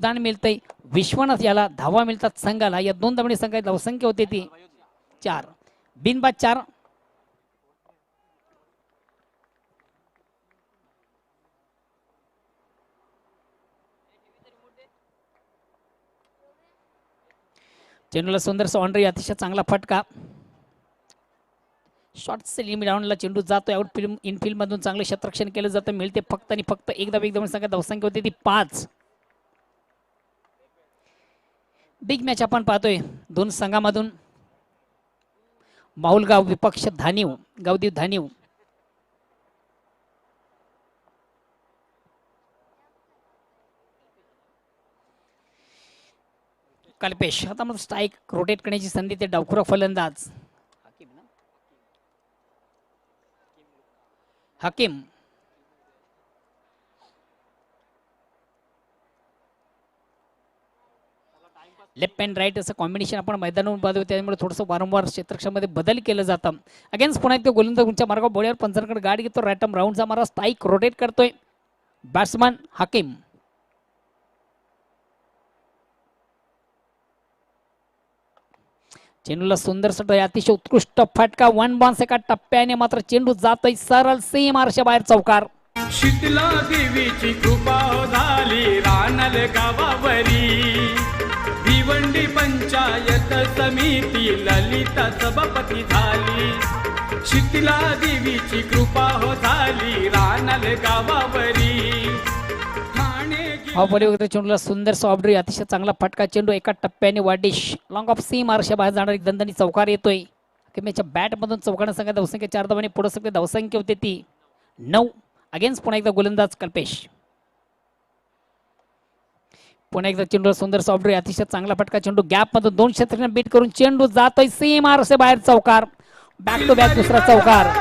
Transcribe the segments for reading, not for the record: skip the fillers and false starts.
दान मिळतंय विश्वनाथ याला धावा मिळतात संघाला। या 2 धावांनी संघाची धावसंख्या होते ती 4 बिनबाद 4। चेंडूला सुंदर ऑनरी अतिशय चांगला फटका शॉर्ट लिमिट राऊंडला चेंडू जातोय आउटफील्ड इनफील्ड मधून चांगले क्षेत्ररक्षण केलं जातं मिळते फक्त आणि फक्त एक धाव संख्या धावसंख्या होती ती 5। बिग मॅच आपण पाहतोय 2 संघांमधून माहुलगाव विपक्ष धानिव गावदेव धानिव। कल्पेश आता मग स्ट्राइक रोटेट करण्याची संधी ते डावखुरा फलंदाज हकीम लेफ्ट अँड राईट असं कॉम्बिनेशन आपण मैदानावर पाहतो त्यामुळे थोडंसं वारंवार क्षेत्रक्षामध्ये बदल केलं जातं। अगेन्स्ट पुन्हा एकदा गोलंदाज उंच्या मार्गावर बॉलर पंचांकडे गाडी घेतो राईट राऊंडचा मारा स्ट्राइक रोटेट करतोय बॅट्समन हकीम। चेंडूला सुंदर सट अतिशय उत्कृष्ट फटका 1 बाउन्स एका टप्प्याने मात्र चेंडू जातोय सरळ सीम आरशा बाहेर चौकार। शीतला देवीची कृपा झाली रानल गावावरी भिवंडी पंचायत समिती ललिता सभापती झाली शीतला देवीची कृपा झाली रानल गावावरी चेंडूला सुंदर सॉफ्टरी अतिशय चांगला फटका चेंडू एका टप्प्याने वाडिश लॉंग ऑफ सीम आरशा बाहेर जाणारी दंदनी चौकार येतोय। किमेच्या बॅट मधून चौकाने संख्या धावसंख्या 4 धावांनी पुढे सगळे धावसंख्या होते ती 9। अगेन्स्ट पुन्हा एकदा गोलंदाज कल्पेश पुन्हा एकदा चेंडूला सुंदर सॉफ्टरी अतिशय चांगला फटका चेंडू गॅप मधून 2 क्षेत्राने बीट करून चेंडू जातोय सीम आरशा बाहेर चौकार बॅक टू बॅक दुसरा चौकार।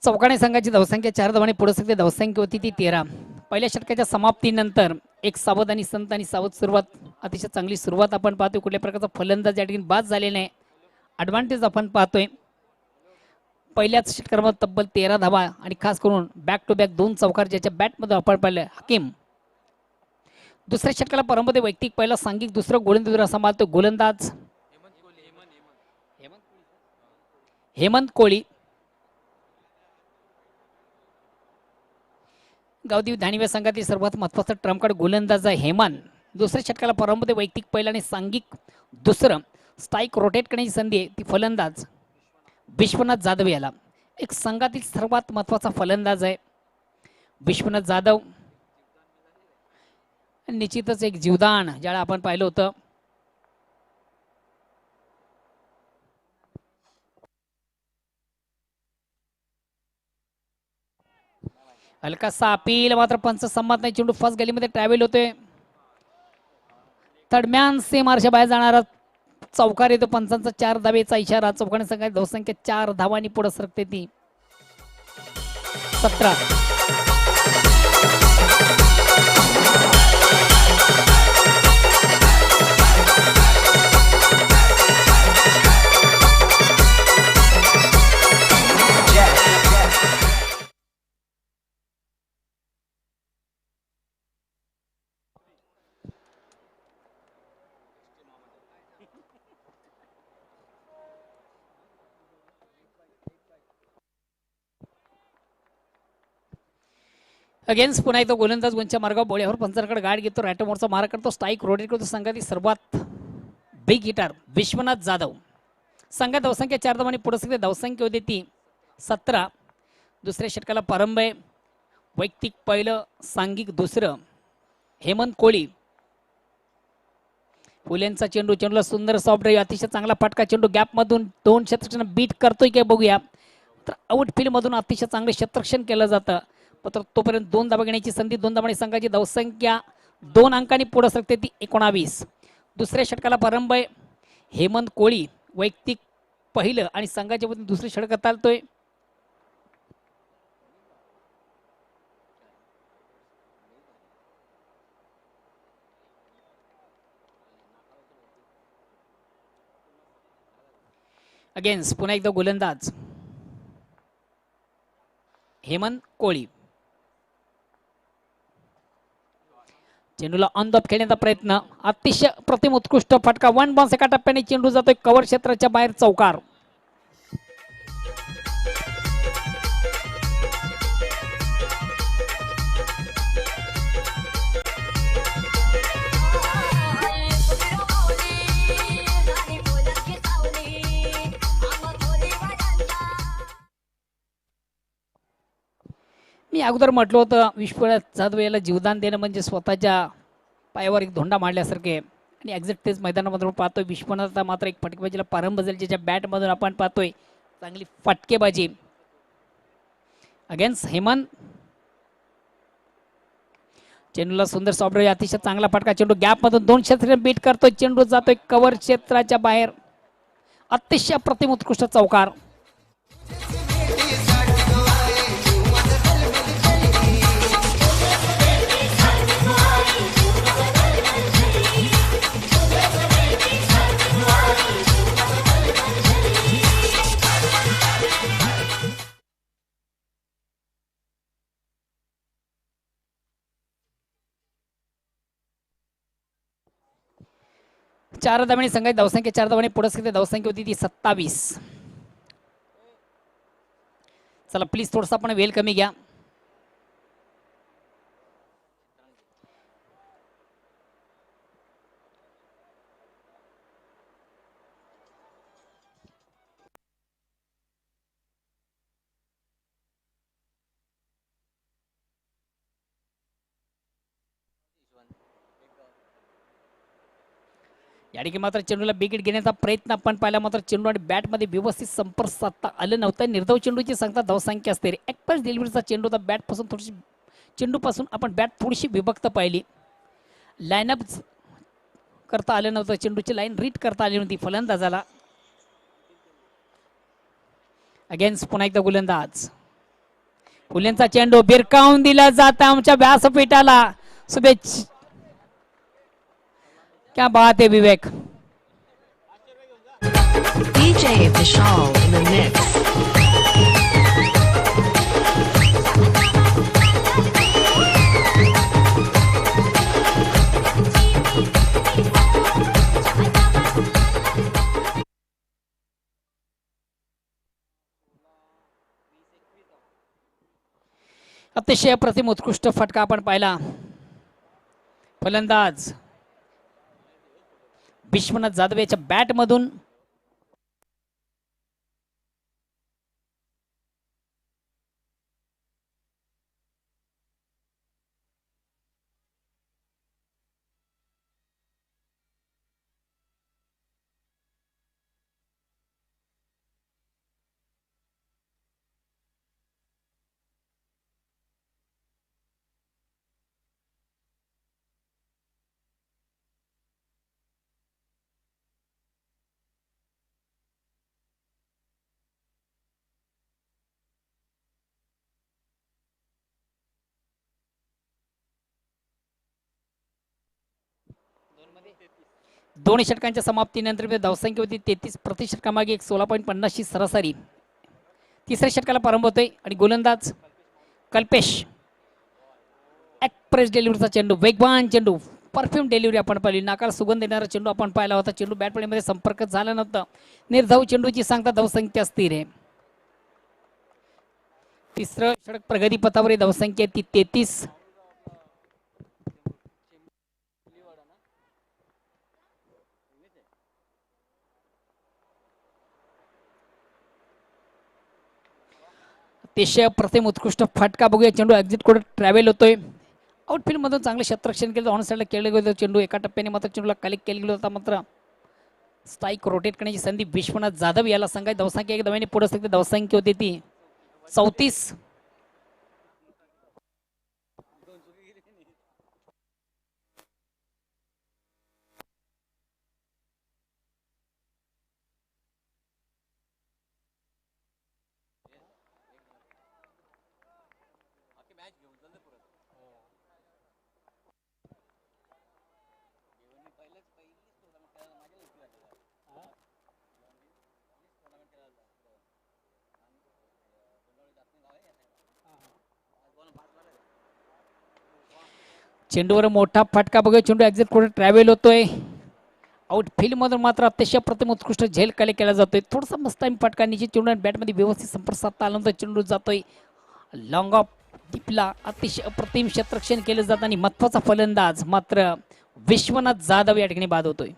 चौकाने संघाची धावसंख्या 4 धावांनी पुढे सगळे धावसंख्या होती ती 13। पहिल्या षटकाच्या समाप्तीनंतर एक सावध आणि संत आणि सावध सुरुवात अतिशय चांगली सुरुवात आपण पाहतोय कुठल्या प्रकारचा फलंदाज या ठिकाणी बाद झालेला नाही ॲडव्हान्टेज आपण पाहतोय। पहिल्याच षटकामध्ये तब्बल 13 धावा आणि खास करून बॅक टू बॅक 2 चौकार ज्याच्या बॅटमध्ये आपण पाहिलं हकीम। दुसऱ्या षटकाला परंपरे वैयक्तिक पहिला सांघिक दुसरं गोलंदाज सांभाळतो गोलंदाज हेमंत कोळी। गावदेवी धानिवे संघातील सर्वात महत्त्वाचा ट्रम्प कार्ड गोलंदाज आहे हेमंत। दुसऱ्या षटकाला परंपरे वैयक्तिक पहिला आणि सांघिक दुसरं स्ट्राइक रोटेट करण्याची संधी आहे ती फलंदाज विश्वनाथ जाधव याला। एक संघातील सर्वात महत्त्वाचा फलंदाज आहे विश्वनाथ जाधव निश्चितच एक जीवदान ज्याला आपण पाहिलं होतं हलकासा अपील मात्र पंच संमत नाही चेंडू फर्स्ट गलीमध्ये ट्रॅव्हल होतोय दरम्यान सीम आरशा बाहेर जाणारा चौकार येतो पंचांचा 4 धावेचा इशारा चौकाने संघाची धावसंख्या 4 धावांनी पुढे सरकते ती 17। अगेन्स्ट पुन्हा एकदा गोलंदाज गुंच्या मार्गावर बोळ्यावर पंचांकडे गाड घेतो रायटमोरचा मारा करतो स्ट्राइक रोटेट करतो संघातील सर्वात बिग हिटर विश्वनाथ जाधव। संघात धावसंख्या 4 धावांनी पुढे सगळे धावसंख्या होती ती 17। दुसऱ्या षटकाला प्रारंभ आहे वैयक्तिक पहिलं सांघिक दुसरं हेमंत कोळी। फुलेंचा चेंडू चेंडूला सुंदर सॉफ्ट ड्राईव्ह अतिशय चांगला फटका चेंडू गॅप मधून 2 क्षेत्ररक्षण बीट करतोय काय बघूया तर आउटफील्ड मधून अतिशय चांगले क्षेत्ररक्षण केलं जातं मात्र तोपर्यंत 2 धावा घेण्याची संधी 2 धावांनी संघाची धावसंख्या 2 अंकांनी पुढे सरकते ती 19। दुसऱ्या षटकाला प्रारंभ आहे हेमंत कोळी वैयक्तिक पहिलं आणि संघाच्या मधून दुसरे षटक चालतोय अगेन्स्ट पुन्हा एकदा गोलंदाज हेमंत कोळी. चेंडूला ऑन द खेळण्याचा प्रयत्न, अतिशय प्रतिम उत्कृष्ट फटका. वन बाउन्स एका टप्प्याने चेंडू जातोय कव्हर क्षेत्राच्या बाहेर, चौकार. मी अगोदर म्हटलं होतं विश्वनाथ जाधव याला जीवदान देणं म्हणजे स्वतःच्या पायावर एक धोंडा मांडल्यासारखे, आणि एक्झॅक्ट तेच मैदानामधून पाहतोय. विश्वनाथ मात्र एक फटकेबाजीला प्रारंभ झाला, ज्याच्या बॅटमधून आपण पाहतोय चांगली फटकेबाजी. अगेन्स्ट हेमंत. चेंडूला सुंदर सॉफ्टवेअर, अतिशय चांगला फटका. चेंडू गॅप मधून 2 क्षेत्र बीट करतोय, चेंडू जातोय कव्हर क्षेत्राच्या बाहेर, अतिशय प्रतिम उत्कृष्ट चौकार. चार धावांनी संघाची धावसंख्या 4 धावांनी पुढे धावसंख्या होती ती 27. चला प्लीज थोडंसं आपण वेल कमी घ्या. या ठिकाणी मात्र चेंडूला बिगेट घेण्याचा प्रयत्न आपण पाहिला, मात्र चेंडू आणि बॅटमध्ये व्यवस्थित संपर्क साधता आलं नव्हतं. निर्धाव चेंडूची सांगता धावसंख्या असते. एक्सप्रेस डिलिव्हरीचा चेंडू होता, बॅटपासून थोडीशी, चेंडूपासून आपण बॅट थोडीशी विभक्त पाहिली. लाईनअप करता आलं नव्हतं, चेंडूची लाईन रीड करता आली नव्हती फलंदाजाला. अगेन्स्ट पुन्हा एकदा गोलंदाज. फुलेंचा चेंडू बिरकावून दिला जात आमच्या व्यासपीठाला. शुभेच्छा. क्या बात है विवेक. DJ Vishal in the mix. अतिशय प्रतिम उत्कृष्ट फटका आपण पाहिला. फलंदाज विश्वनाथ जाधव याच्या बॅटमधून दोन षटकांच्या समाप्तीनंतर धावसंख्या होती 33. प्रति षटकामागे 16.50 ची सरासरी. तिसऱ्या षटकाला प्रारंभ होतोय आणि गोलंदाज कल्पेश. एक्सप्रेस डिलिव्हरीचा चेंडू, वेगवान चेंडू, परफ्यूम डिलिव्हरी आपण पाहिली. नाकाला सुगंध देणारा चेंडू आपण पाहिला होता. चेंडू बॅटमध्ये संपर्क झाला नव्हता. निर्धाव चेंडूची सांगता धावसंख्या स्थिर आहे. तिसरं षटक प्रगतीपथावर धावसंख्या ती 33. अतिशय प्रतिम उत्कृष्ट फटका बघूया. चेंडू एक्झिट कडे ट्रॅव्हल होतोय. आउटफील्ड मधून चांगलं क्षेत्ररक्षण केलं, ऑन साईडला केलं गेलं चेंडू. एका टप्प्याने मात्र चेंडूला कलेक्ट केलं गेलं होता, मात्र स्ट्राईक रोटेट करण्याची संधी विश्वनाथ जाधव याला संघाची धावसंख्या 1 धावांनी पुढे सकते. धावसंख्या होती ती 34. चेंडूवर मोठा फटका बघूया. चेंडू एक्झिट कुठे ट्रॅव्हल होतोय. आउटफील्ड मधून मात्र अतिशय प्रतिम उत्कृष्ट झेल केला जातोय. थोडासा मस्त टाइम फटका निश्चित चेंडू बॅटमध्ये व्यवस्थित संपर्क साधता आल्यानंतर चेंडू जातोय लॉंग ऑफ टिपला. अतिशय अप्रतिम क्षेत्ररक्षण केलं जातं आणि महत्वाचा फलंदाज मात्र विश्वनाथ जाधव या ठिकाणी बाद होतोय.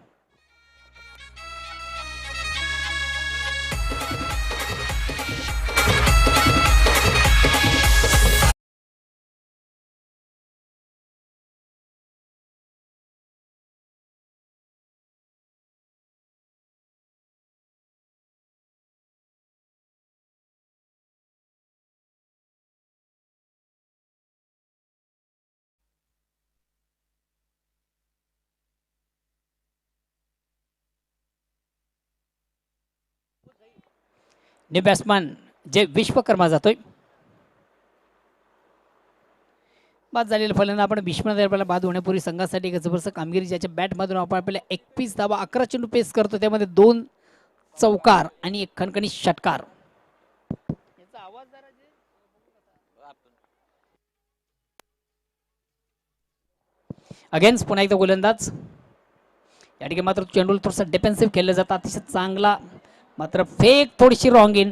न्यू बॅट्समॅन जे विश्वकर्मा जातोय. बाद झालेलं फलंदाज आपण विश्वनाथ बाद होण्यापूर्वी संघासाठी एक जबरदस्त कामगिरी ज्याच्या बॅटमधून आपण आपल्याला 21 धावा 11 चेंडू पेस करतो. त्यामध्ये 2 चौकार आणि 1 खणखणीत षटकार. अगेन्स्ट पुन्हा एकदा गोलंदाज या ठिकाणी मात्र चेंडूला थोडासा डिफेन्सिव्ह खेळलं जातं. अतिशय चांगला मात्र फेक थोडीशी रॉंग इन.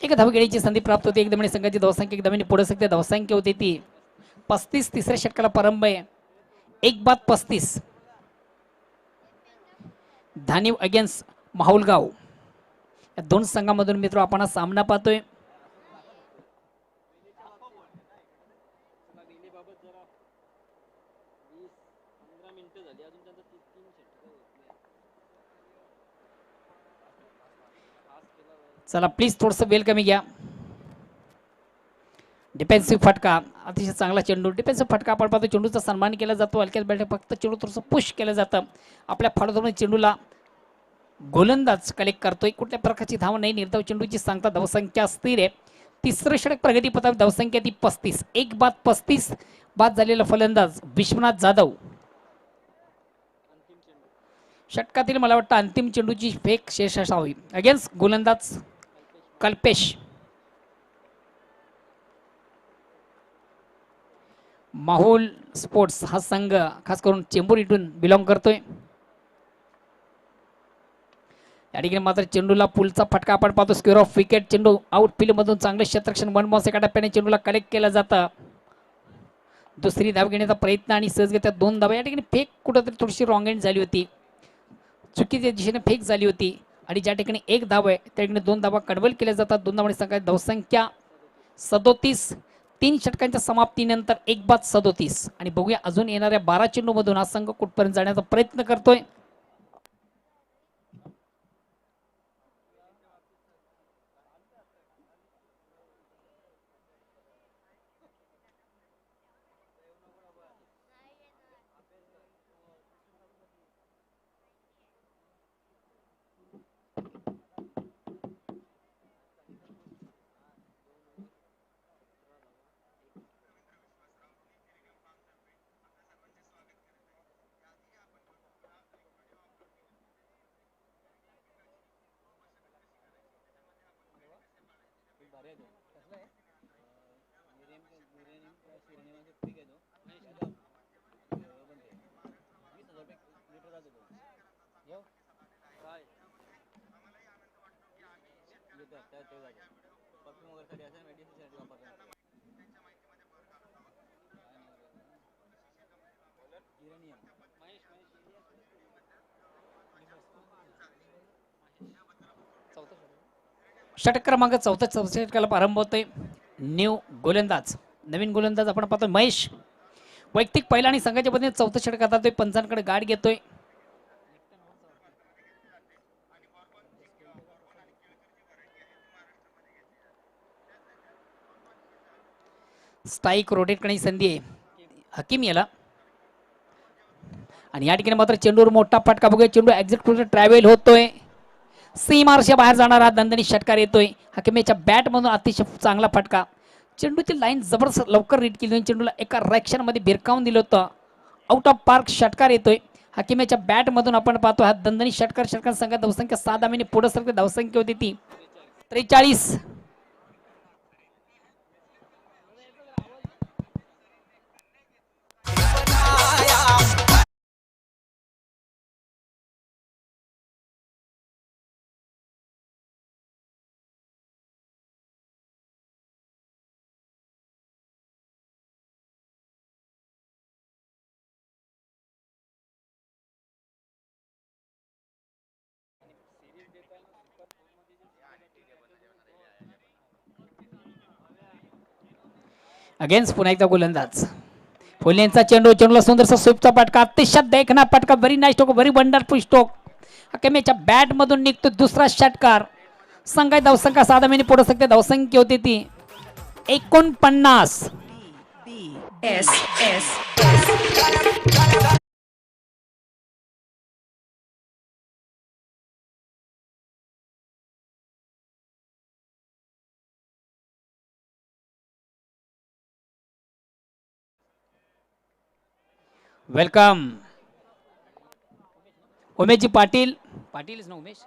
एक धाव घेण्याची संधी प्राप्त होती. एकदम संघाची धावसंख्या एकदम पुढे सकते धावसंख्या होती ती 35. तिसऱ्या षटकाला प्रारंभ आहे. 1-35 धानीव अगेन्स्ट माहुलगाव या दोन संघामधून मित्र आपण सामना पाहतोय. चला प्लीज थोडस वेल कमी घ्या. डिफेन्सिव्ह फटका अतिशय चांगला चेंडू. डिफेन्सिव्ह फटका आपण पाहतो. चेंडूचा सन्मान केला जातो. हलक्यात बॅट फक्त चेंडू थोडंसं पुश केलं जातं. आपल्या फाडोदरमध्ये चेंडूला गोलंदाज कलेक्ट करतोय. कुठल्या प्रकारची धाव नाही. निर्धाव चेंडूची सांगता धावसंख्या स्थिर आहे. तिसरं षटक प्रगतीपथावर धावसंख्या ती 35. 1-35 बाद झालेला फलंदाज विश्वनाथ जाधव. षटकातील मला वाटतं अंतिम चेंडूची फेक शेष असावी. अगेन्स्ट गोलंदाज कल्पेश. माहुल स्पोर्ट्स हा संघ खास करून चेंबूर इथून बिलॉंग करतोय. या ठिकाणी मात्र चेंडूला पुलचा फटका आपण पाहतो. Square of wicket. चेंडू आउटफील्ड मधून चांगले क्षेत्ररक्षण 1 बॉल एका टप्प्याने चेंडूला कलेक्ट केलं जातं. दुसरी धाव घेण्याचा प्रयत्न आणि सहजगत्या 2 धावा. या ठिकाणी फेक कुठंतरी थोडीशी रॉंग एंड झाली होती. चुकीच्या दिशेने फेक झाली होती आणि ज्या ठिकाणी 1 धाव आहे त्या ठिकाणी 2 धावा कडवल केल्या जातात. 2 धावांनी संघाची धावसंख्या 37. 3 षटकांच्या समाप्तीनंतर 1-37 आणि बघूया अजून येणाऱ्या 12 चेंडू मधून हा संघ कुठपर्यंत जाण्याचा प्रयत्न करतोय. षटक क्रमांक 4 षटकाला प्रारंभ होतोय. न्यू गोलंदाज नवीन गोलंदाज आपण पाहतोय महेश. वैयक्तिक पहिला आणि संघाच्या पद्धतीने 4थं षटक आता पंचांकडे गाठ घेतोय. स्ट्राईक रोटेट करण्याची संधी आहे हकीम याला आणि या ठिकाणी मात्र चेंडूवर मोठा फटका बघूया. चेंडू एक्झिट करून ट्रॅव्हल होतोय. सीमारच्या बाहेर जाणारा दणदणी षटकार येतोय. हकीमेच्या बॅट मधून अतिशय चांगला फटका. चेंडूची लाईन जबरदस्त लवकर रीड केली. चेंडूला एका रॅक्शन मध्ये भिरकावून दिलं होतं. आउट ऑफ पार्क षटकार येतोय. हकीमेच्या बॅट मधून आपण पाहतो हा दणदणी षटकार. षटकार संघात धावसंख्या 7 धावांनी पुढे सरकते. धावसंख्या होती ती 43. अगेन्स्ट पुन्हा एकदा गोलंदाज फुलेंचा चेंडू, चेंडूला सुंदरसा स्वीपचा पटका, अतिशय देखना पटका, very nice stroke, very wonderful stroke. अकेमेच्या बॅट मधून निघतो दुसरा षटकार. संघ धावसंख्या 7 मिनिट पुढे सकते. धावसंख्या होती ती 49. S S welcome Umesh ji Patil. Patil is ना उमेश,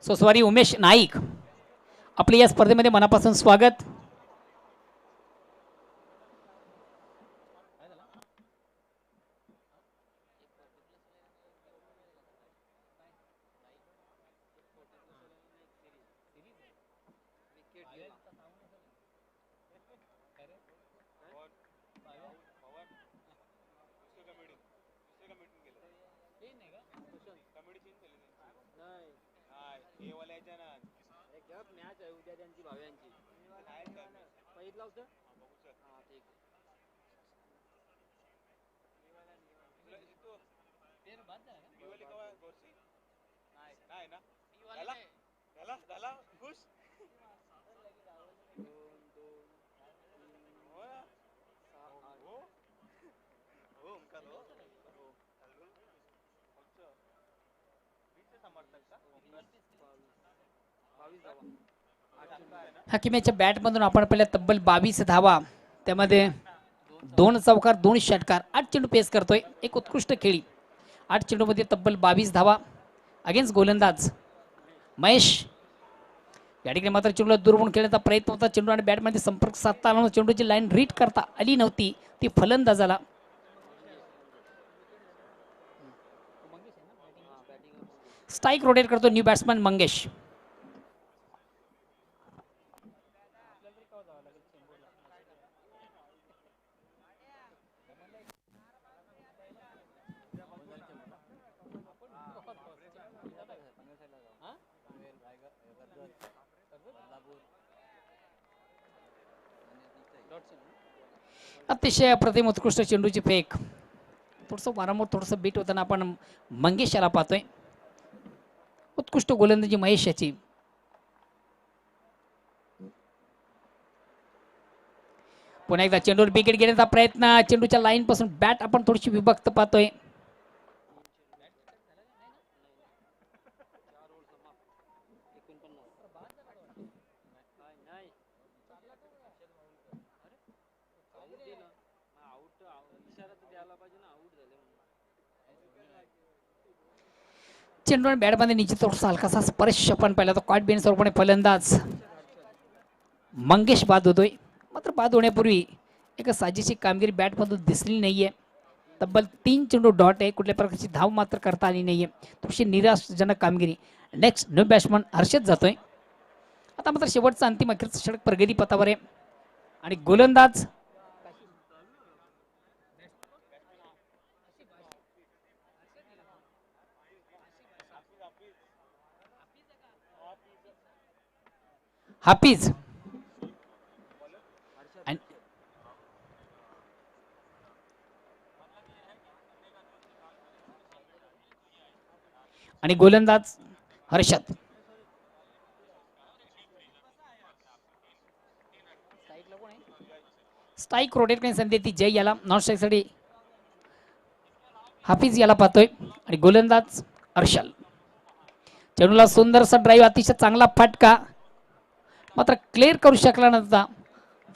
सो सॉरी उमेश नाईक. आपले या स्पर्धेमध्ये मनापासून स्वागत. हकीमेच्या बॅटमधून आपण पहिल्या तब्बल 22 धावा, त्यामध्ये 2 चौकार 2 षटकार, 8 चेंडू पेस करतोय. एक उत्कृष्ट खेळी. 8 चेंडूमध्ये तब्बल 22 धावा. अगेन्स्ट गोलंदाज महेश. या ठिकाणी मात्र चेंडूला दूरवून खेळण्याचा प्रयत्न होता. चेंडू आणि बॅटमध्ये संपर्क साधता आला. चेंडूची लाईन रीड करता आली नव्हती. ती फलंदाजाला. स्ट्राईक रोटेट करतो न्यू बॅट्समन मंगेश. अतिशय अप्रतिम उत्कृष्ट चेंडूची फेक. थोडंसं वारंवार थोडंसं बीट होताना आपण मंगेश याला पाहतोय. उत्कृष्ट गोलंदाजी महेश याची. पुन्हा एकदा चेंडूवर विकेट घेण्याचा प्रयत्न. चेंडूच्या लाईन पासून बॅट आपण थोडीशी विभक्त पाहतोय. चेंडू आणि बॅटमध्ये निश्चित थोडासा हलकासा स्पर्श आपण पाहिला. तो कॉट बेन स्वरूपाने फलंदाज मंगेश बाद होतोय. मात्र बाद होण्यापूर्वी एक साजेशी कामगिरी बॅटमधून दिसली नाहीये. तब्बल 3 चेंडू डॉट आहे. कुठल्या प्रकारची धाव मात्र करता आली नाहीये. थोडीशी निराशजनक कामगिरी. नेक्स्ट न्यू बॅट्समन हर्षद जातोय. आता मात्र शेवटचा अंतिम अखेरचा षटक प्रगती पथावर आहे आणि गोलंदाज हाफिज आणि गोलंदाज हर्षद. स्ट्राईक रोटेट करण्याची संधी ती जय याला. नॉन स्ट्राईकसाठी हाफिज याला पाहतोय आणि गोलंदाज हर्षल. चेंडूला सुंदरसा ड्राईव्ह, अतिशय चांगला फटका, मात्र क्लिअर करू शकला नव्हता.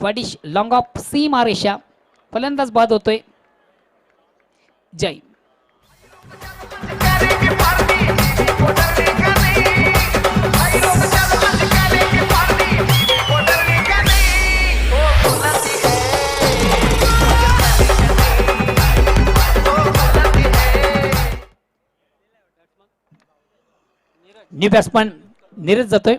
वाडिश लॉंग ऑफ सीमा रेषा. फलंदाज बाद होतोय जय. न्यू बॅट्समन नीरज जातोय.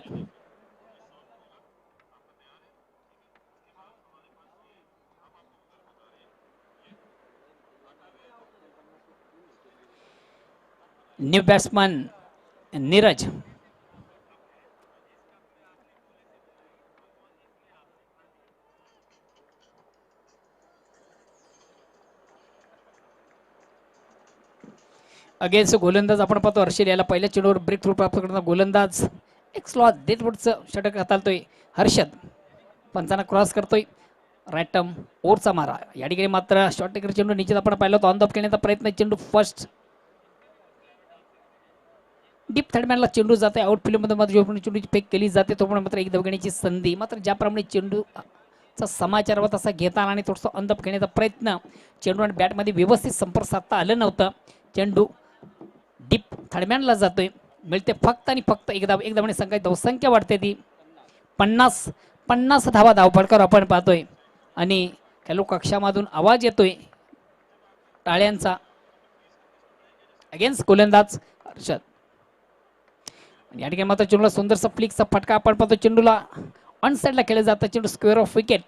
New batsman Neeraj. अगेन्स्ट गोलंदाज आपण पाहतो हर्षल याला पहिल्या चेंडूवर ब्रेक थ्रू प्राप्त करताना गोलंदाज एक स्लॉट देत पुढचं षटक हाताळतोय हर्षद पंचांना क्रॉस करतोय राईट टर्म ओरचा मारा या ठिकाणी मात्र शॉर्ट टेकर चेंडू निश्चित आपण पाहिलं होतं ऑन द खेळण्याचा प्रयत्न चेंडू फर्स्ट डीप थर्डमॅनला चेंडू जाते आउटफिल्डमध्ये मात्र जोपर्यंत चेंडूची फेक केली जाते तोपर्यंत मात्र एक धाव संधी मात्र ज्याप्रमाणे चेंडूचा समाचार व तसा घेताना आणि थोडंसं ऑन द खेळण्याचा प्रयत्न चेंडू आणि बॅटमध्ये व्यवस्थित संपर्क साधता आलं नव्हतं चेंडू डीप थर्डमॅनला जातोय मिळते फक्त आणि फक्त एक धावाने संघाची धावसंख्या वाढते ती 50 धावा धावपडकर आपण पाहतोय आणि खेळाडू कक्षामधून आवाज येतोय टाळ्यांचा अगेन्स्ट गोलंदाज हर्षद या ठिकाणी मात्र चेंडूला सुंदरसा फ्लिकचा फटका आपण पाहतो चेंडूला ऑन साईडला खेळलं जातं चेंडू square of wicket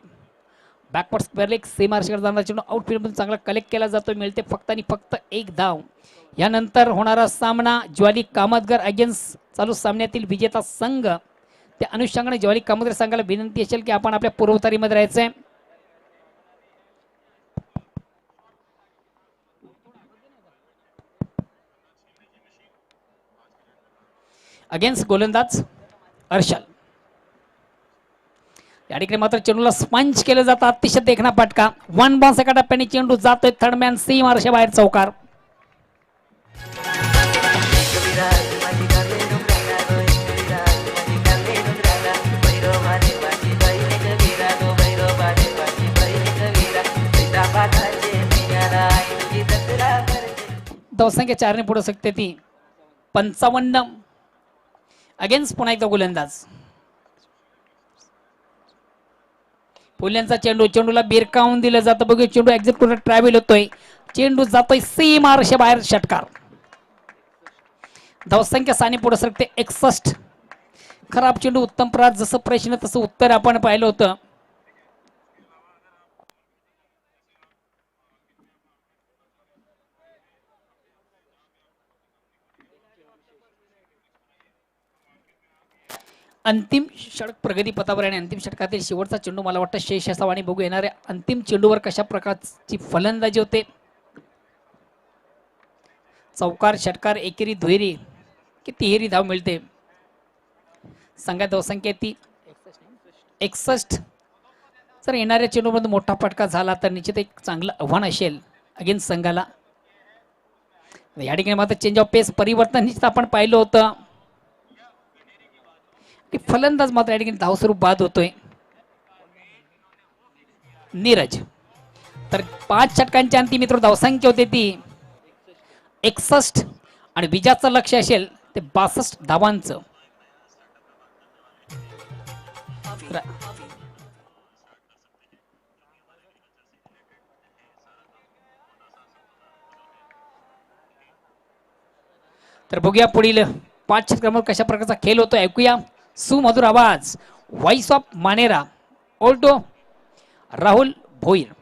backward square leg सी मार्श जाणार चेंडू आउटफील्डमधून चांगला कलेक्ट केला जातो मिळते फक्त आणि फक्त एक धाव यानंतर होणारा सामना ज्वाली कामतगर अगेन्स्ट चालू सामन्यातील विजेता संघ त्या अनुषंगाने ज्वाली कामतगर संघाला विनंती असेल की आपण आपल्या पूर्वतारीमध्ये राहायचंय अगेन्स्ट गोलंदाज हर्षल या ठिकाणी मात्र चेंडूला स्पंच केलं जातं अतिशय देखणा फटका वन बाउन्स एका टप्प्याने चेंडू जातोय थर्डमॅन सी मार्शे बाहेर चौकार धावसंख्या 4 पुढे शकते ती 55 अगेन्स्ट पुन्हा एकदा गोलंदाज फुल्यांचा चेंडूला बिरकावून दिलं जातं बघू चेंडू एक्झिट करून ट्रॅव्हल होतोय चेंडू जातोय सी मार्शे बाहेर षटकार धावसंख्या 6 पुढे सरकते 61 खराब चेंडू उत्तम प्रात जसं प्रश्न तसं उत्तर आपण पाहिलं होतं अंतिम षटक प्रगती पथावर आणि अंतिम षटकातील शेवटचा चेंडू मला वाटतं शेष असावा आणि बघू येणाऱ्या अंतिम चेंडूवर कशा प्रकारची फलंदाजी होते चौकार षटकार एकेरी दुहेरी की तिहेरी धाव मिळते संघात धावसंख्या ती 61 जर येणाऱ्या चेंडूमध्ये मोठा फटका झाला तर निश्चित एक चांगलं आव्हान असेल अगेन्स्ट संघाला या ठिकाणी मात्र चेंज ऑफ पेस परिवर्तन निश्चित आपण पाहिलं होतं फलंदाज मात्र या ठिकाणी धावस्वरूप बाद होतोय नीरज तर 5 षटकांच्या अंतिम मित्र धावसंख्या होते ती 61 आणि विजयाचं लक्ष असेल ते 62 धावांचं तर बघूया पुढील 5 षटकांवर कशा प्रकारचा खेळ होतो ऐकूया सुमधुर आवाज व्हॉइस ऑफ मानेरा ओल्टो राहुल भोईर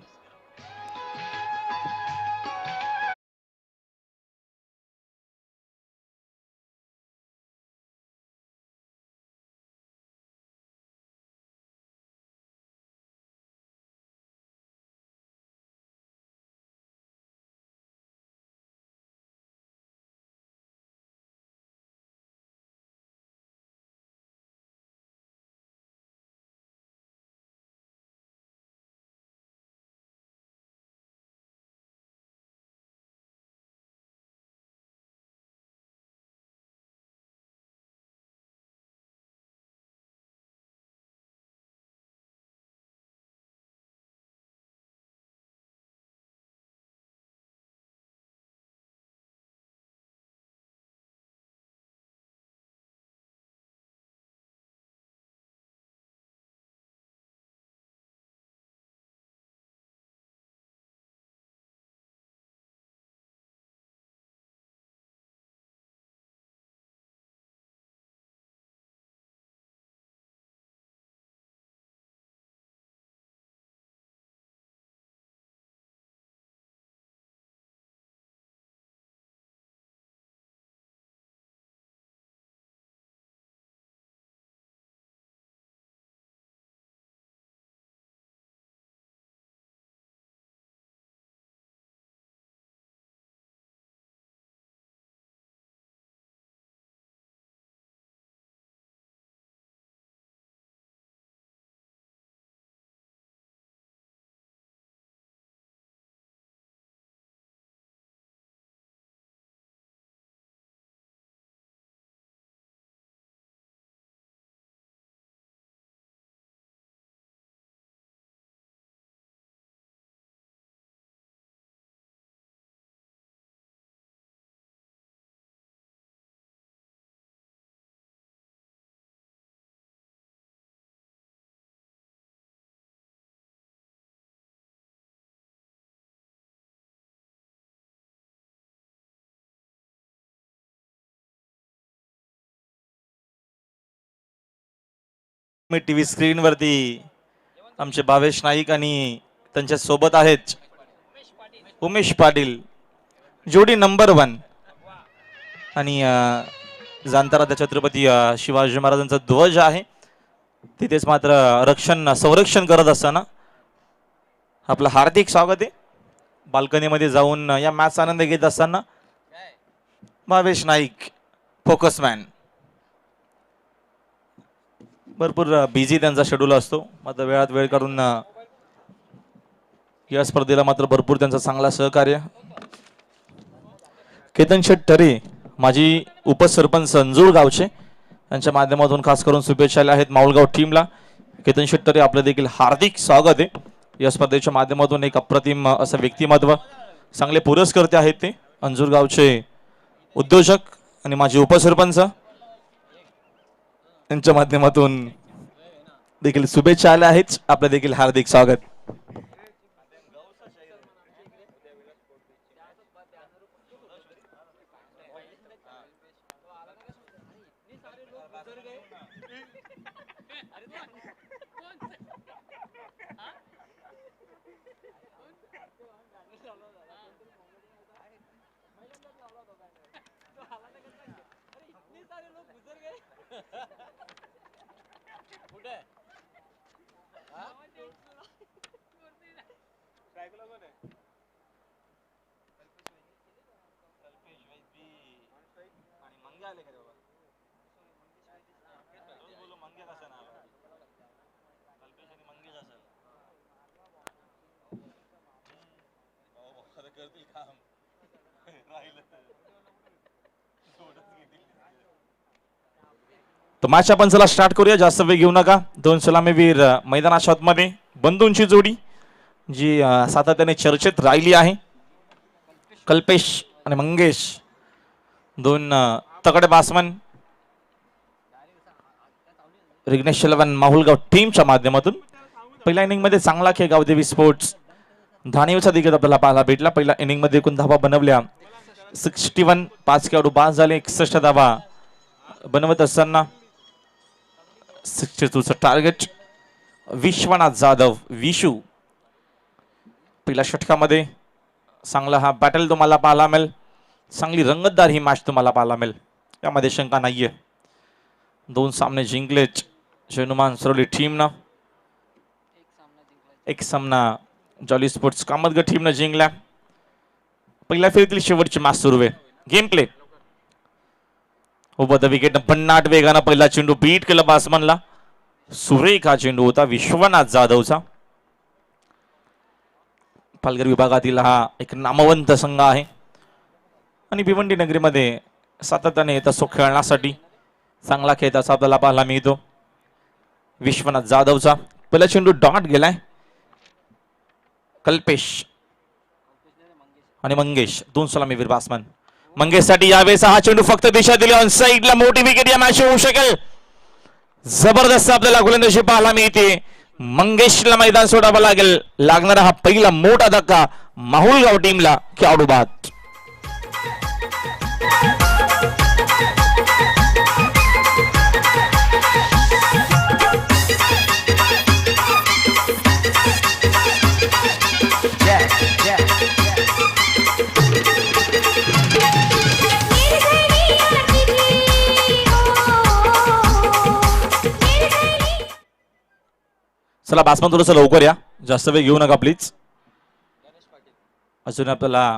मी टीव्ही स्क्रीनवरती आमचे भावेश नाईक आणि त्यांच्या सोबत आहेत उमेश पाटील, जोडी नंबर 1. आणि जाणतारा त्या छत्रपती शिवाजी महाराजांचा ध्वज आहे, तिथेच मात्र संरक्षण करत असताना आपलं हार्दिक स्वागत आहे. बाल्कनीमध्ये जाऊन या मॅच आनंद घेत असताना भावेश नाईक फोकसमॅन. भरपूर बिझी त्यांचा शेड्यूल असतो, मात्र वेळात वेळ काढून या स्पर्धेला मात्र भरपूर त्यांचा चांगला सहकार्य. केतन शेट्टरे माजी उपसरपंच अंजूर गावचे यांच्या माध्यमातून खास करून शुभेच्छा आहेत माऊलगाव टीमला. केतन शेट्टरे आपलं देखील हार्दिक स्वागत आहे. या स्पर्धेच्या माध्यमातून एक अप्रतिम असं व्यक्तिमत्व, चांगले पुरस्कर्ते आहेत ते अंजूर गावचे उद्योजक आणि माजी उपसरपंच, यांच्या माध्यमातून देखील शुभेच्छा आल्या आहेत. आपलं देखील हार्दिक स्वागत. तर मॅच आपण चला स्टार्ट करूया, जास्त वेळ घेऊ नका. 2 सलामीवीर मैदानाच्या आतमध्ये, बंधूंची जोडी जी सातत्याने चर्चेत राहिली आहे. कल्पेश आणि मंगेश, 2 तगडे बॅट्समन रिग्नेश चलवन माहुलगाव टीमच्या माध्यमातून. पहिल्या इनिंग मध्ये चांगला खेळ गावदेवी स्पोर्ट्स धाणेवचा देखील आपल्याला पाहायला भेटला. पहिल्या इनिंग मध्ये एकूण धावा बनवल्या 61, 5 खेळाडू बाद झाले, 61 धावा बनवत असताना 62चं टार्गेट. विश्वनाथ जाधव विशू पहिल्या षटकामध्ये चांगला हा बॅटल तुम्हाला पाहायला मिळेल. चांगली रंगतदार ही मॅच तुम्हाला पाहायला मिळेल, यामध्ये शंका नाहीये. 2 सामने जिंकलेत शेनुमान सरवली टीमनं. एक सामना जॉली स्पोर्ट्स कामतगड टीमनं जिंकला. पहिल्या फेरीतील शेवटची मॅच सुरू आहे. गेम प्ले उभं विकेट 59 वेगानं पहिला चेंडू बीट केला बॅट्समनला. सुरेख हा चेंडू होता विश्वनाथ जाधवचा. पालघर विभागातील हा एक नामवंत संघ आहे आणि भिवंडी नगरीमध्ये सातत्याने येत असतो खेळण्यासाठी. चांगला खेळ त्याचा आपल्याला पाहायला मिळतो. विश्वनाथ जाधवचा पहिला चेंडू डॉट गेलाय. कल्पेश आणि मंगेश, 2 सलामीवीर बॅट्समन. मंगेशसाठी यावेळेस हा चेंडू फक्त दिशा दिली ऑन साइडला. मोठी विकेट या मॅच होऊ शकेल. जबरदस्त आपल्याला गोलंदाजी पाहायला मिळते. मंगेशला मैदान सोडावं लागेल. लागणारा हा पहिला मोठा धक्का माहुलगाव टीमला. खेळाडू बाद. चला बॅट्समन थोडंसं लवकर या, जास्त वेळ घेऊ नका प्लीज. अजून आपल्याला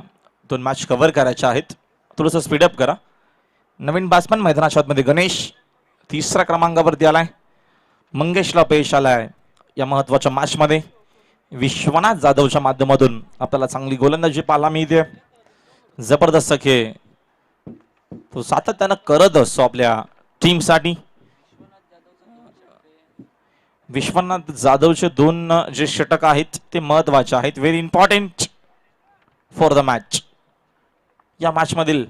2 मॅच कव्हर करायच्या आहेत, थोडंसं स्पीडअप करा. नवीन बॅट्समन मैदानाच्या आतमध्ये गणेश 3ऱ्या क्रमांकावरती आलाय. मंगेशला पेश आलाय या महत्वाच्या मॅच मध्ये. विश्वनाथ जाधवच्या माध्यमातून आपल्याला चांगली गोलंदाजी पाहायला मिळते. जबरदस्त खेळ तो सातत्यानं करत असतो आपल्या टीमसाठी. विश्वनाथ जाधवचे 2 जे षटक आहेत ते महत्वाचे आहेत, very important for the match. या मॅच मधील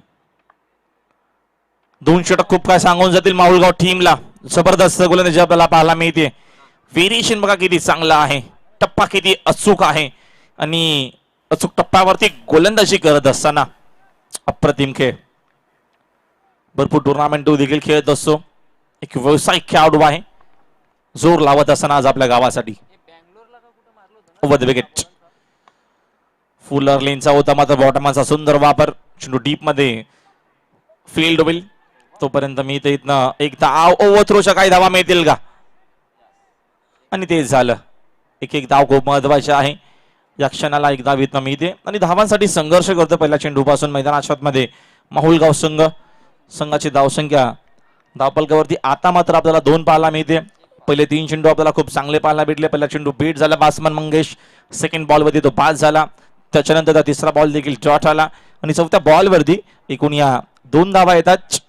2 षटक खूप काय सांगून जातील माहुलगाव टीमला. जबरदस्त गोलंदाजी आपल्याला पाहायला मिळते. व्हेरिएशन बघा किती चांगला आहे, टप्पा किती अचूक आहे आणि अचूक टप्प्यावरती गोलंदाजी करत असताना अप्रतिम खेळ. भरपूर टुर्नामेंट देखील खेळत असतो, एक व्यावसायिक खेळाडू आहे. जोर लावत असताना आज आपल्या गावासाठी. Over the wicket. फुलर लेनचा होता मात्र बॉटमाचा सुंदर वापर. चेंडू डीप मध्ये फील्ड होईल तोपर्यंत मी ते इथनं एकदा ओव्हर थ्रोच्या काही धावा मिळतील का, आणि ते झालं. एक एक धाव खूप महत्वाचे आहे. या क्षणाला एक धाव इथनं मिळते आणि धावांसाठी संघर्ष करतो पहिल्या चेंडूपासून मैदानाच्या मध्ये माहुलगाव संघाची धावसंख्या धावपलकावरती आता मात्र आपल्याला 2 पाहायला मिळते. पहिले 3 चेंडू आपल्याला खूप चांगले पाहायला भेटले. पहिला चेंडू बीट झाला बासमन मंगेश, सेकंड बॉल वरती तो पास झाला, त्याच्यानंतर तिसरा बॉल देखील डॉट आला आणि चौथ्या बॉल वरती एकूण या 2 धावा येतात.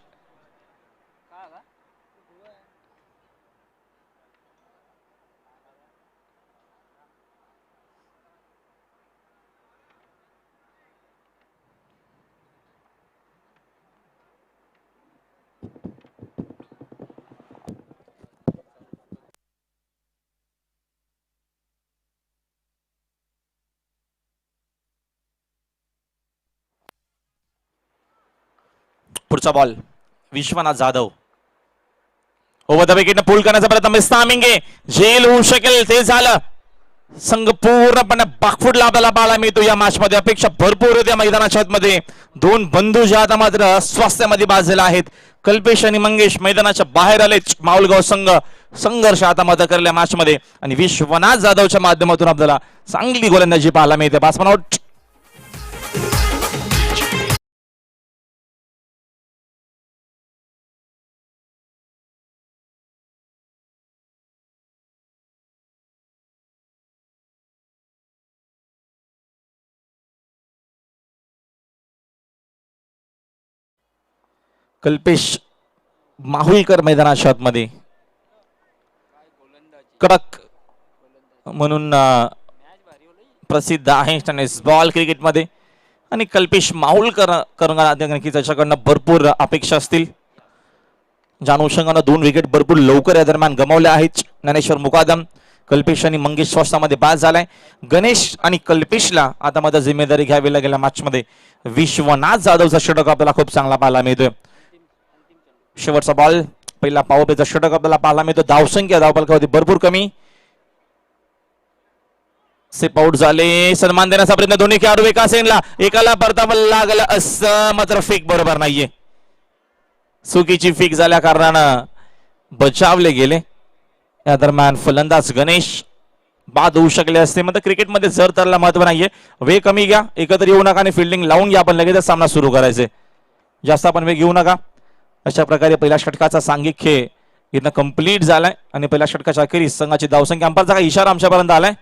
पुढचा ball Vishwanath Jadhav over the wicket pull करण्याचा प्रयत्न मिस्तामिंगे झेल होऊ शकेल ते झालं. संघ पूर्णपणे बाकफुटला आपल्याला पाहायला मिळतो या मॅच मध्ये. अपेक्षा भरपूर होत्या मैदानाच्या आतमध्ये. 2 बंधू जे आता मात्र स्वास्थ्यामध्ये बाजलेला आहेत. कल्पेश आणि मंगेश मैदानाच्या बाहेर आले. माऊलगाव संघर्ष आता मात्र करल्या मॅच मध्ये आणि विश्वनाथ जाधवच्या माध्यमातून आपल्याला चांगली गोलंदाजी पाहायला मिळते. Batsman out. कल्पेश माहुईकर मैदानाच्या आतमध्ये कडक म्हणून प्रसिद्ध आहे टेनिस बॉल क्रिकेटमध्ये आणि कल्पेश माहुलकर नक्की त्याच्याकडनं भरपूर अपेक्षा असतील. ज्या अनुषंगानं 2 विकेट भरपूर लवकर या दरम्यान गमावल्या आहेत. ज्ञानेश्वर मुकादम, कल्पेश आणि मंगेश स्वस्तामध्ये बाद झालाय. गणेश आणि कल्पेशला आता मात्र जिम्मेदारी घ्यावी लागेल मॅच मध्ये. विश्वनाथ जाधवचा षटक आपल्याला खूप चांगला पाहायला मिळतोय. शेवटचा बॉल पहिला पॉवरप्लेचा षटक आपल्याला पाहायला मिळतो. धावसंख्या धावपलकावरती भरपूर कमी. सेप आउट झाले. सन्मान देण्याचा प्रयत्न दोन्ही खेळाडू एका सेनला एकाला परतावं लागलं असं मात्र फेक बरोबर नाहीये. चुकीची फेक झाल्या कारणानं बचावले गेले. या दरम्यान फलंदाज गणेश बाद होऊ शकले असते. मात्र क्रिकेटमध्ये जर तरला महत्व नाहीये. वेळ कमी घ्या, एकत्र येऊ नका आणि फिल्डिंग लावून घ्या. आपण लगेचच सामना सुरू करायचे. जास्त आपण वेग घेऊ नका. अशा प्रकारे पहिल्या षटकाचा सांघिक खेळ इथं कंप्लीट झालाय आणि पहिल्या षटकाच्या अखेरीस संघाची धावसंख्या अंपायरचा काही इशारा आमच्यापर्यंत आलाय.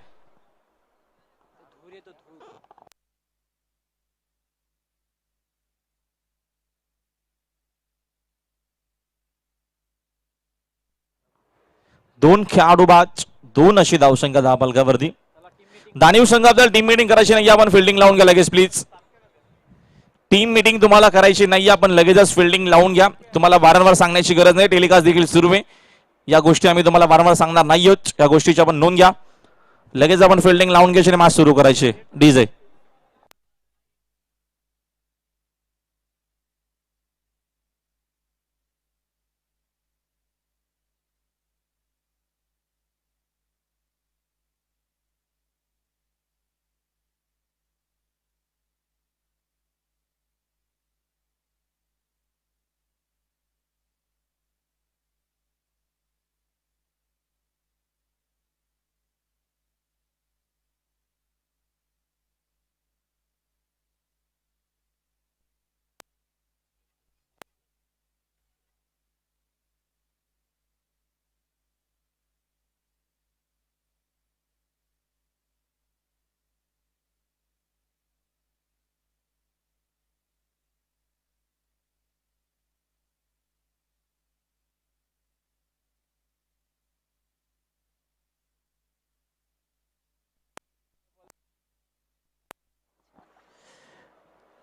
दोन खेळाडू बाद, 2 अशी धावसंख्या धावपलकावरती. दानीव संघ आपल्याला टीम मीटिंग करायची नाही, आपण फिल्डिंग लावून घ्या लगेच प्लीज. टीम मीटिंग तुम्हाला करायची नाही, आपण लगेचच फिल्डिंग लावून घ्या. तुम्हाला वारंवार सांगण्याची गरज नाही, टेलिकास्ट देखील सुरू आहे. या गोष्टी आम्ही तुम्हाला वारंवार सांगणार नाही आहोत. या गोष्टीची आपण नोंद घ्या. लगेच आपण फिल्डिंग लावून घ्यायची आणि मॅच सुरू करायची. डीजे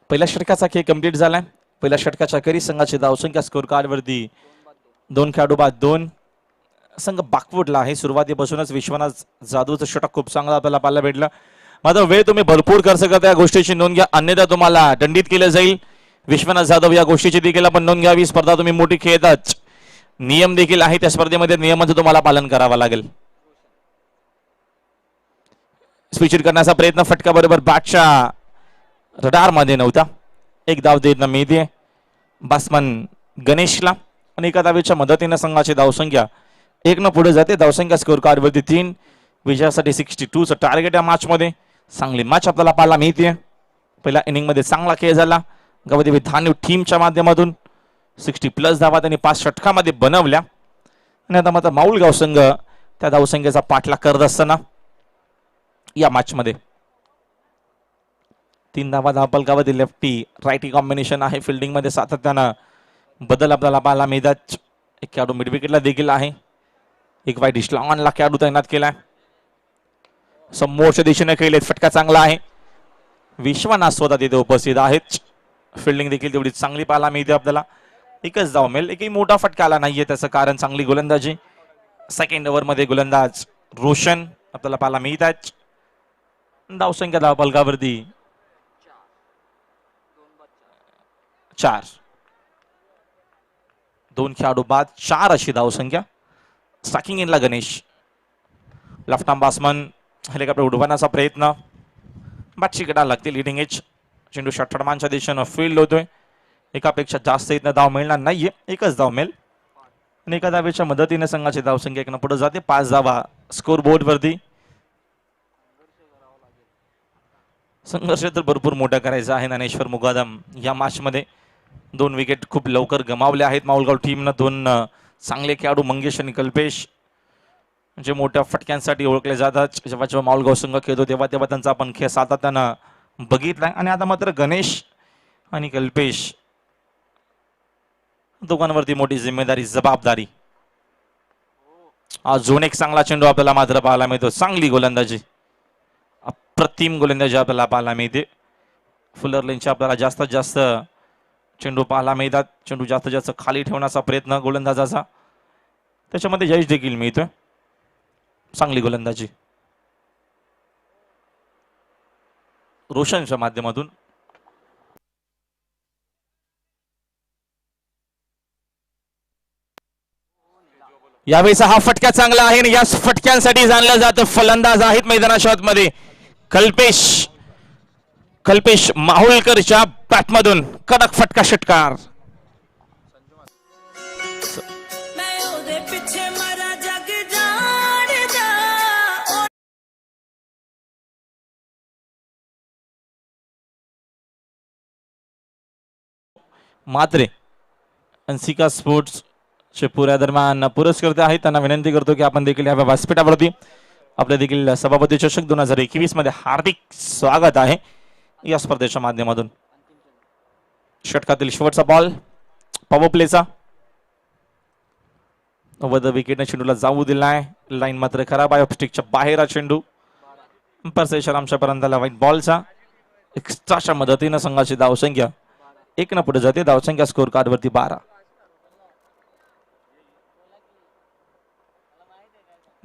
पहिल्या षटकाचा खेळ कंप्लीट झालाय. पहिल्या षटकाच्या अखेरीस संघाची धावसंख्या स्कोर कार्ड वरती 2 खेळाडू बाद 2. संघ बाकवडला आहे. सुरुवातीपासूनच विश्वनाथ जाधवचं षटक खूप चांगलं आपल्याला पाहायला भेटलं. मात्र वेळ तुम्ही भरपूर खर्च करता, या गोष्टीची नोंद घ्या, अन्यथा तुम्हाला दंडित केलं जाईल. विश्वनाथ जाधव या गोष्टीची देखील आपण नोंद घ्यावी. स्पर्धा तुम्ही मोठी खेळतात. नियम देखील आहे त्या स्पर्धेमध्ये, नियमांचं तुम्हाला पालन करावं लागेल. स्विच करण्याचा प्रयत्न, फटका बरोबर बॅटच्या रडार मध्ये नव्हता. एक धाव देणं मिळते बॅट्समन गणेशला आणि एका धावेच्या मदतीने संघाची धावसंख्या 1 न पुढे जाते. धावसंख्या स्कोर कार्ड वरती 3. विजयासाठी 62 चं टार्गेट या मॅच मध्ये. चांगली मॅच आपल्याला पाहायला मिळते. पहिल्या इनिंग मध्ये चांगला खेळ झाला गवदेवी विधान टीमच्या माध्यमातून. 60+ धावा त्यांनी 5 षटकामध्ये बनवल्या आणि आता मात्र माऊलगाव संघ त्या धावसंख्येचा पाठलाग करत असताना या मॅच मध्ये 3 धावा धावपलकावरती लेफ्टी राईटी कॉम्बिनेशन आहे. फिल्डिंग मध्ये सातत्यानं बदल आपल्याला पाहायला मिळतात. एक खेळाडू मिड विकेटला देखील आहे. एक वाईट इस्लामला खेळाडू तैनात केलाय. समोरच्या दिशेने खेळलेत, फटका चांगला आहे. विश्वनाथ स्वतः तिथे उपस्थित आहेत. फिल्डिंग देखील तेवढी चांगली पाहायला मिळते आपल्याला. एकच धाव मिळेल. एकही मोठा फटका आला नाहीये, त्याचं कारण चांगली गोलंदाजी. सेकंड ओव्हर मध्ये गोलंदाज रोशन आपल्याला पाहायला मिळत आहेत. धावसंख्या धावपलकावरती 4. 2 खेळाडू बाद 4 अशी धावसंख्या. स्ट्रायकिंग इनला Ganesh. Left arm batsman helicopter उडवण्याचा प्रयत्न. बॅटची गडा लागते लिडिंग एज. चेंडू षटमांच्या दिशेनं फील्ड होतोय. एकापेक्षा जास्त इथं धाव मिळणार नाहीये, एकच धाव मिळेल आणि एका धावेच्या मदतीने संघाची धावसंख्या 1 न पुढे जाते. 5 धावा स्कोर बोर्ड वरती. संघर्ष तर भरपूर मोठा करायचा आहे ज्ञानेश्वर मुकादम या मॅच मध्ये. 2 विकेट खूप लवकर गमावले आहेत माऊलगाव टीमनं. 2 चांगले खेळाडू मंगेश आणि कल्पेश जे मोठ्या फटक्यांसाठी ओळखले जातात. जेव्हा जेव्हा माऊलगाव संघ खेळतो तेव्हा तेव्हा त्यांचा आपण खेळ सातत्यानं बघितलाय आणि आता मात्र गणेश आणि कल्पेश दोघांवरती मोठी जिम्मेदारी, जबाबदारी. अजून एक चांगला चेंडू आपल्याला मात्र पाहायला मिळतो. चांगली गोलंदाजी, अप्रतिम गोलंदाजी आपल्याला पाहायला मिळते. फुलर लेनच्या आपल्याला जास्तीत जास्त चेंडू पाहायला मिळतात. चेंडू जास्तीत जास्त खाली ठेवण्याचा प्रयत्न गोलंदाजाचा, त्याच्यामध्ये यश देखील मिळतोय. चांगली गोलंदाजी रोशनच्या माध्यमातून. यावेळेचा हा फटका चांगला आहे आणि याच फटक्यांसाठी जाणलं जातं. फलंदाज आहेत मैदानाच्या आतमध्ये कल्पेश. कल्पेश माहुलकरच्या बॅटमधून कडक फटका षटकार. मात्रे अन्सिका स्पोर्ट्स चे पुऱ्या दरम्यान पुरस्कर्ते आहेत. त्यांना विनंती करतो की आपण देखील या व्यासपीठावरती आपल्या देखील सभापती चषक 2021 मध्ये हार्दिक स्वागत आहे या स्पर्धेच्या माध्यमातून. षटकातील शेवटचा बॉल पॉवर प्लेचा. अवध विकेटने चेंडूला जाऊ दिलाय. लाईन मात्र खराब आहे. ऑफस्टिकच्या बाहेर हा चेंडू. अंपायर आमच्यापर्यंत आला व्हाईट बॉलचा. एक्स्ट्राच्या मदतीने संघाची धावसंख्या 1 न पुढे जाते. धावसंख्या स्कोर कार्ड वरती 12.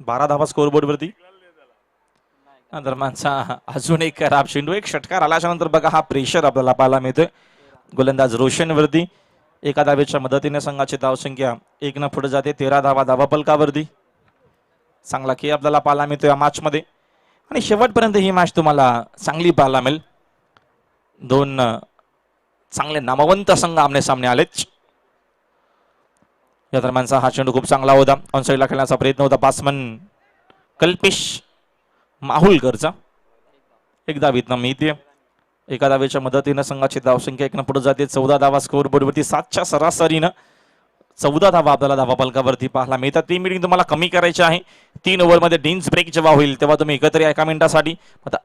12 धावा स्कोर बोर्ड वरती. दरम्यानचा अजून एक खराब चेंडू. एक षटकार आल्याच्या नंतर बघा हा प्रेशर आपल्याला पाहायला मिळतोय गोलंदाज रोशन वरती. एका धावेच्या मदतीने संघाची धावसंख्या 1 न पुढे जाते. 13 धावा धावापलकावरती. चांगला खेळ आपल्याला पाहायला मिळतो या मॅच मध्ये आणि शेवटपर्यंत ही मॅच तुम्हाला चांगली पाहायला मिळेल. 2 चांगले नामवंत संघ आमने सामने आलेच. या दरम्यानचा हा चेंडू खूप चांगला होता. ऑन साईडला खेळण्याचा प्रयत्न होता बॅट्समन कल्पेश माहुलकरचा. एक धावीतनं मिळते. एका धावेच्या मदतीनं संघाची धावसंख्या 1 न पुढे जाते. 14 धावा स्कोर बोर्डवरती. 7च्या सरासरीनं 14 धावा आपल्याला धावापलकावरती पाहायला मिळतात. ती मीटिंग तुम्हाला कमी करायची आहे. 3 ओव्हरमध्ये डिन्स ब्रेक जेव्हा होईल तेव्हा तुम्ही एकत्र या 1 मिनिटासाठी.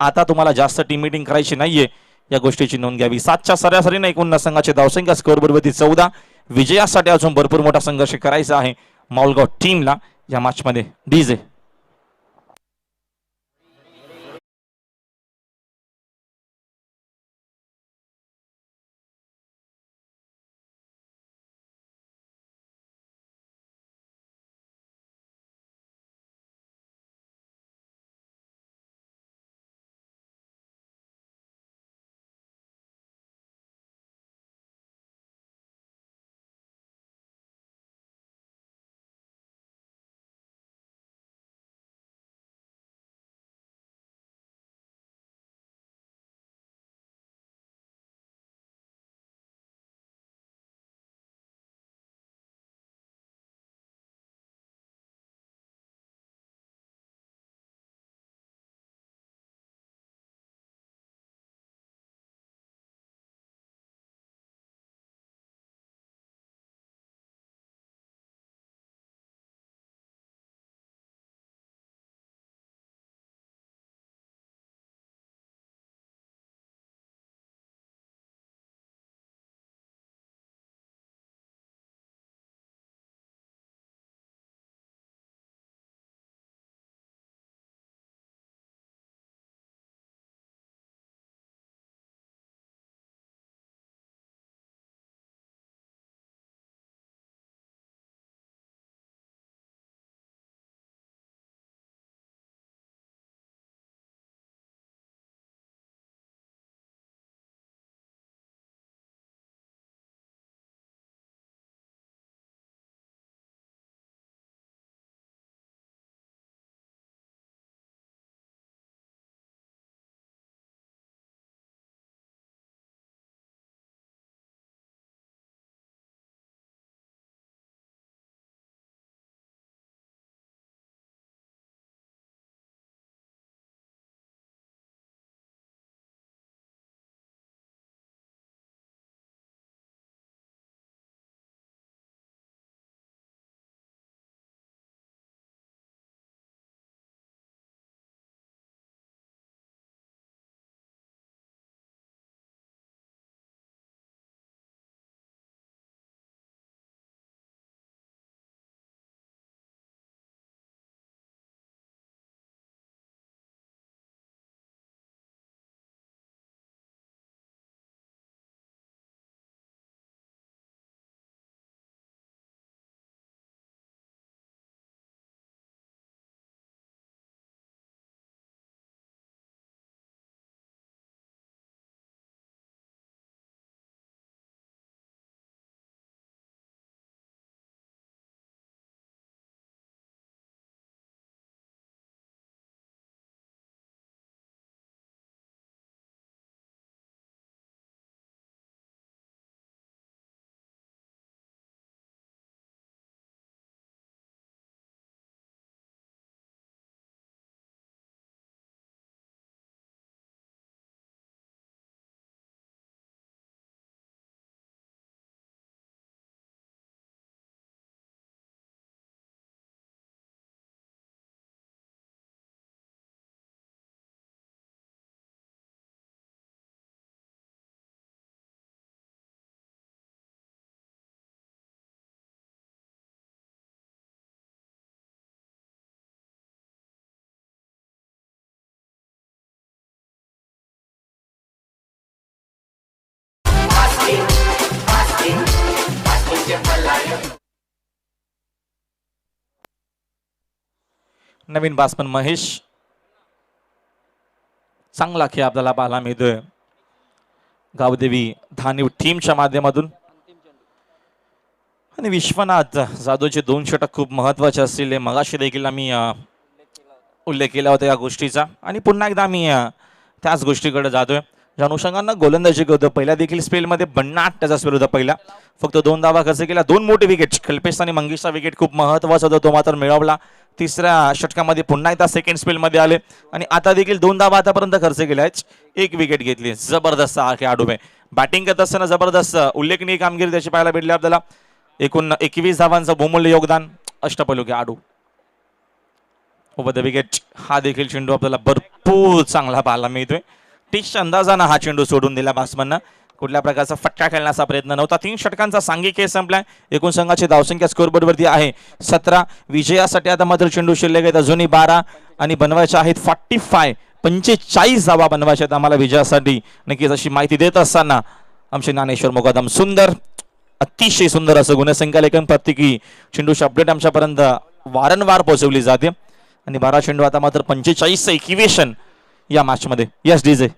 आता तुम्हाला जास्त टीम मीटिंग करायची नाहीये, या गोष्टीची नोंद घ्यावी. 7च्या सरासरीनं एकूण संघाची धावसंख्या स्कोर बोर्डवरती 14. विजयासाठी अजून भरपूर मोठा संघर्ष करायचा आहे माऊलगाव टीमला या मॅच मध्ये. डीजे नवीन बासमन महेश, चांगला खेळ आपल्याला पाहायला मिळतोय गावदेवी धानीव टीमच्या माध्यमातून. आणि विश्वनाथ जाधवचे 2 षटक खूप महत्वाचे असलेले मगाशी देखील आम्ही उल्लेख केला होता या गोष्टीचा. आणि पुन्हा एकदा आम्ही त्याच गोष्टीकडे जातोय. ज्या अनुषंगानं गोलंदाजी होतं पहिल्या देखील स्पेलमध्ये बन्नाट त्याचा स्पेल होता पहिला, फक्त 2 धावा खर्च केला, 2 मोठे विकेट. कल्पेश आणि मंगेशचा विकेट खूप महत्वाचा होता, तो मात्र मिळवला. तिसऱ्या षटकामध्ये पुन्हा एकदा सेकंड स्पेलमध्ये आले आणि आता देखील 2 धावा आतापर्यंत खर्च केल्या, 1 विकेट घेतली. जबरदस्त हा खेळाडू आहे. बॅटिंग करत असताना जबरदस्त उल्लेखनीय कामगिरी त्याची पाहायला भेटली आपल्याला. एकूण 21 धावांचं बहुमूल्य योगदान. अष्टपैलू खेळाडू ओव्हर द विकेट. हा देखील चेंडू आपल्याला भरपूर चांगला पाहायला मिळतोय. टीच्या अंदाजानं हा चेंडू सोडून दिला बॅट्समननं. कुठल्या प्रकारचा फटका खेळण्याचा प्रयत्न नव्हता. 3 षटकांचा सांघिक खेळ संपलाय. एकूण संघाची धावसंख्या स्कोअरबोर्डवरती आहे 17. विजयासाठी आता मात्र चेंडू शिल्लक आहेत अजूनही 12 आणि बनवायच्या आहेत 45 धावा बनवायच्या आहेत आम्हाला विजयासाठी. नक्कीच अशी माहिती देत असताना आमचे ज्ञानेश्वर मोकादम. सुंदर, अतिशय सुंदर असं गुणसंख्या लेखन प्रत्येकी चेंडूची अपडेट आमच्यापर्यंत वारंवार पोहोचवली जाते. आणि 12 चेंडू आता मात्र 45चं इक्विएशन या मॅच मध्ये. Yes DJ.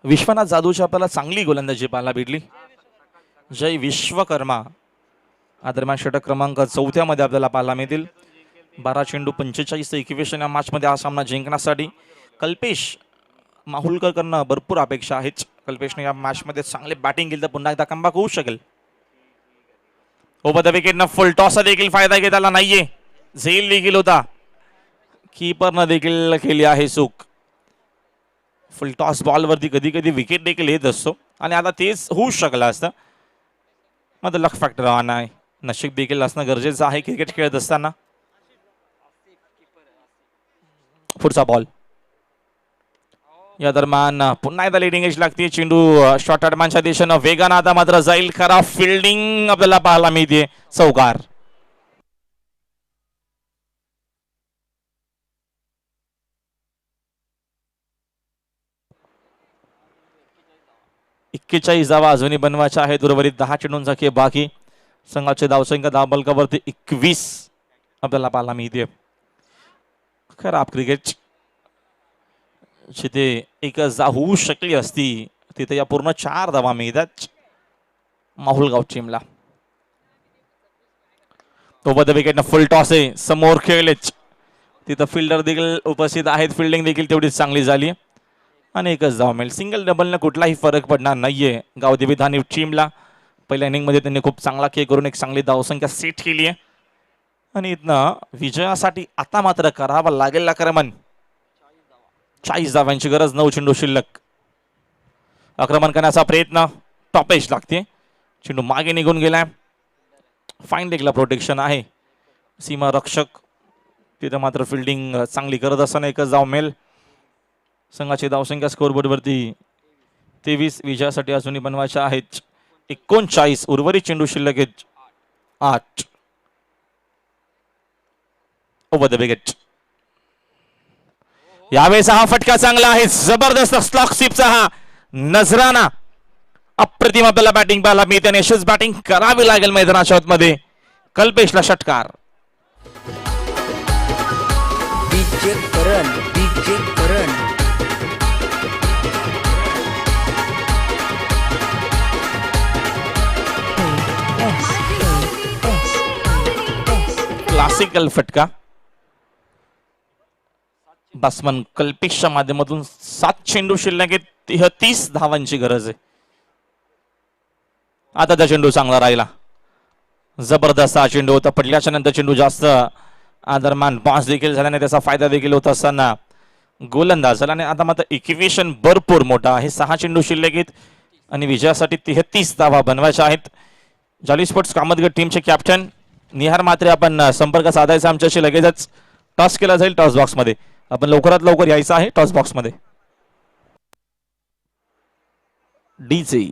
विश्वनाथ जाधवची आपल्याला चांगली गोलंदाजी पाहायला भेटली. जय विश्वकर्मा दरम्यान षटक क्रमांक 4 मध्ये आपल्याला पाहायला मिळतील. 12 चेंडू 45 इक्वेशन या मॅच मध्ये हा सामना जिंकण्यासाठी कल्पेश माहुलकरकडनं भरपूर अपेक्षा आहेत. कल्पेशने या मॅच मध्ये चांगले बॅटिंग केली तर पुन्हा एकदा कमबॅक होऊ शकेल. ओव्हर द विकेटनं फुल टॉस देखील फायदा घेत आला नाहीये. झेल देखील होता, कीपरनं देखील केली आहे चूक. फुल टॉस बॉलवरती कधी कधी विकेट देखील येत असतो आणि आता तेच होऊ शकलं असतं. मग लक फॅक्टर नाही, नशीब देखील असणं गरजेचं आहे क्रिकेट खेळत असताना. पुढचा बॉल या दरम्यान पुन्हा एकदा लिडिंग एज लागते. चेंडू शॉर्ट हॅडमॅनच्या दिशेनं वेगानं आता मात्र जाईल. खराब फिल्डिंग आपल्याला पाहायला मिळते. चौकार. एक्केचाळीस धावा अजूनही बनवायच्या आहेत. उर्वरित 10 चेंडूंचा खेळ बाकी. संघाचे धावसंख्या धावबलकावरती 21 आपल्याला पाहायला मिळते. खराब क्रिकेट. जिथे एक जा होऊ शकली असती तिथे या पूर्ण 4 धावा मिळतात माहुलगाव टीमला. Over the wicket full toss आहे. समोर खेळलेच तिथं फिल्डर देखील उपस्थित आहेत. फिल्डिंग देखील तेवढीच चांगली झाली आणि एकच धाव मिळेल. सिंगल डबलने कुठलाही फरक पडणार नाहीये गावदेवी धानीव टीमला. पहिल्या इनिंग मध्ये त्यांनी खूप चांगला खेळ करून एक चांगली धावसंख्या सेट केली आहे आणि इथनं विजयासाठी आता मात्र करावा लागेल आक्रमण. 40 धावांची गरज. 9 चेंडू शिल्लक. आक्रमण करण्याचा प्रयत्न. टॉपेश लागते. चेंडू मागे निघून गेलाय. फाईन लेगला प्रोटेक्शन आहे. सीमा रक्षक तिथं मात्र फिल्डिंग चांगली करत असताना एकच धाव मिळेल. संघाची धावसंख्या स्कोअरबोर्डवरती 23. विजयासाठी अजूनही बनवायच्या आहेत 39. उर्वरित चेंडू शिल्लक आहेत 8. Over the wicket. यावेळेस हा फटका चांगला आहे. जबरदस्त स्लॉक स्वीपचा हा नजराना. अप्रतिम आपल्याला बॅटिंग पाहायला मिळते आणि अशीच बॅटिंग करावी लागेल मैदानाच्या आतमध्ये. कल्पेशला षटकार. डीजे करण. क्लासिकल फटका. बॅट्समन कल्पेशच्या माध्यमातून 7 चेंडू शिल्लक आहेत. 30 धावांची गरज आहे. आता त्या चेंडू चांगला राहिला. जबरदस्त हा चेंडू होता. पडल्याच्या नंतर चेंडू जास्त दरम्यान बाउन्स देखील झाल्याने त्याचा फायदा देखील होत असताना गोलंदाज आणि आता मात्र इक्वेशन भरपूर मोठा आहे. 6 चेंडू शिल्लक आहेत आणि विजयासाठी 33 धावा बनवायच्या आहेत. जाली स्पोर्ट्स कामतगड टीमचे कॅप्टन निहार मात्रे आपण संपर्क साधायचा आमच्याशी लगेचच. टॉस केला जाईल टॉस बॉक्स मध्ये. आपण लवकरात लवकर यायचं आहे टॉस बॉक्स मध्ये. डीजे